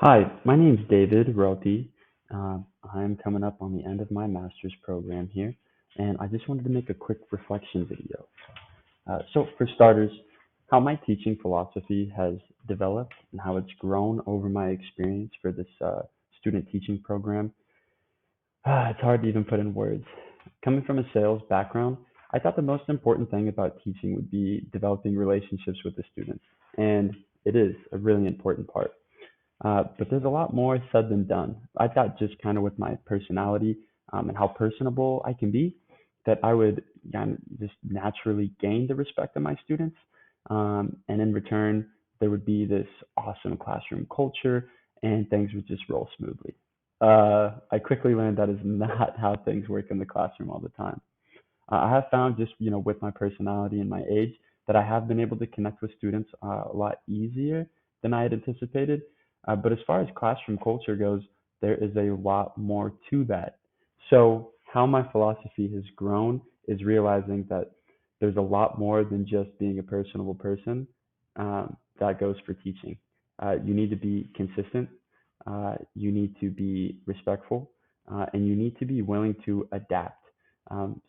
Hi, my name's David Ropi. I'm coming up on the end of my master's program here, and I just wanted to make a quick reflection video. So, for starters, how my teaching philosophy has developed and how it's grown over my experience for this student teaching program. It's hard to even put in words. Coming from a sales background, I thought the most important thing about teaching would be developing relationships with the students, and it is a really important part. But there's a lot more said than done. I thought just kind of with my personality and how personable I can be, that I would just naturally gain the respect of my students. And in return, there would be this awesome classroom culture and things would just roll smoothly. I quickly learned that is not how things work in the classroom all the time. I have found just, with my personality and my age, that I have been able to connect with students a lot easier than I had anticipated. But as far as classroom culture goes, there is a lot more to that. So, how my philosophy has grown is realizing that there's a lot more than just being a personable person that goes for teaching. You need to be consistent, you need to be respectful, and you need to be willing to adapt.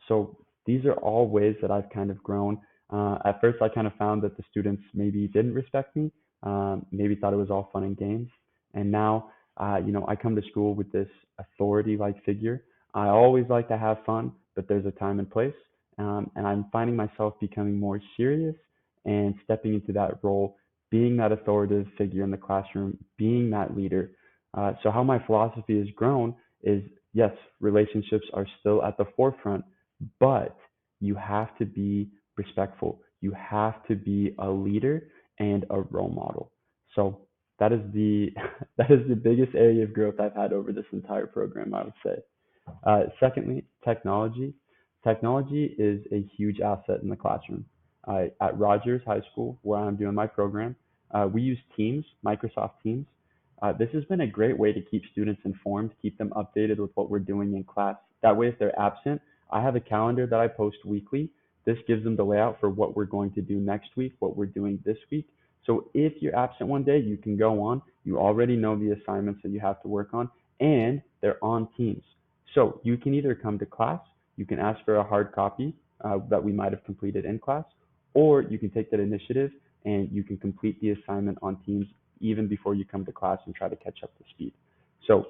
So, these are all ways that I've kind of grown. At first, I kind of found that the students maybe didn't respect me, maybe thought it was all fun and games. And now, I come to school with this authority-like figure. I always like to have fun, but there's a time and place. And I'm finding myself becoming more serious and stepping into that role, being that authoritative figure in the classroom, being that leader. So how my philosophy has grown is yes, relationships are still at the forefront, but you have to be respectful. You have to be a leader and a role model. So that is the that is the biggest area of growth I've had over this entire program, I would say. Secondly, technology. Technology is a huge asset in the classroom. At Rogers High School, where I'm doing my program, we use Teams, Microsoft Teams. This has been a great way to keep students informed, keep them updated with what we're doing in class. That way, if they're absent, I have a calendar that I post weekly. This gives them the layout for what we're going to do next week, what we're doing this week. So if you're absent one day, you can go on. You already know the assignments that you have to work on, and they're on Teams. So you can either come to class, you can ask for a hard copy that we might have completed in class, or you can take that initiative and you can complete the assignment on Teams even before you come to class and try to catch up to speed. So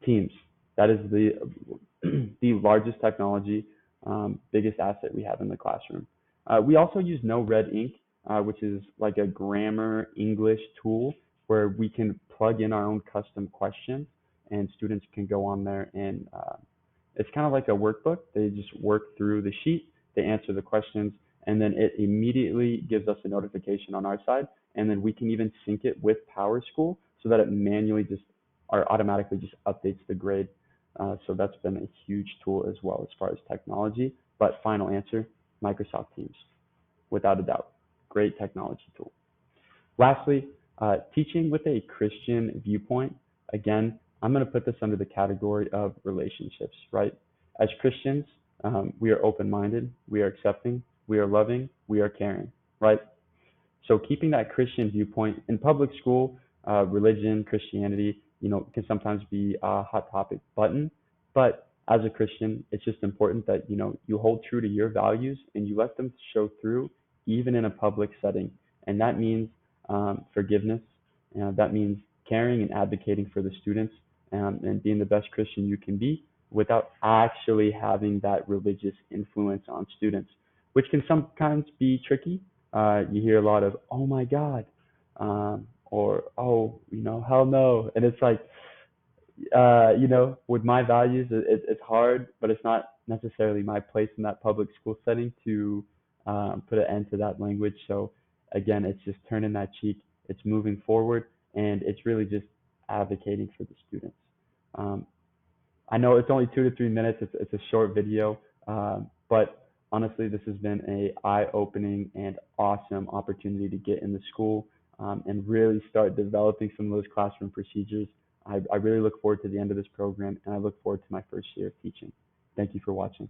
Teams, that is the the largest technology, biggest asset we have in the classroom. We also use No Red Ink, which is like a grammar English tool where we can plug in our own custom questions and students can go on there and it's kind of like a workbook. They just work through the sheet, they answer the questions, and then it immediately gives us a notification on our side. And then we can even sync it with PowerSchool so that it manually just or automatically just updates the grade. So that's been a huge tool as well as far as technology. But final answer, Microsoft Teams, without a doubt. Great technology tool. Lastly, teaching with a Christian viewpoint. Again, I'm going to put this under the category of relationships, right? As Christians, we are open minded, we are accepting, we are loving, we are caring, right? So keeping that Christian viewpoint in public school, religion, Christianity, can sometimes be a hot topic button. But as a Christian, it's just important that you hold true to your values and you let them show through, even in a public setting. And that means forgiveness. That means caring and advocating for the students and being the best Christian you can be without actually having that religious influence on students, which can sometimes be tricky. You hear a lot of "Oh my God," or "Oh, hell no," and it's like, with my values, it's hard, but it's not necessarily my place in that public school setting to put an end to that language. So again, it's just turning that cheek, it's moving forward, and it's really just advocating for the students. Um, I know it's only 2 to 3 minutes. It's a short video, but honestly, this has been a eye-opening and awesome opportunity to get in the school and really start developing some of those classroom procedures. I really look forward to the end of this program, and I look forward to my first year of teaching. Thank you for watching.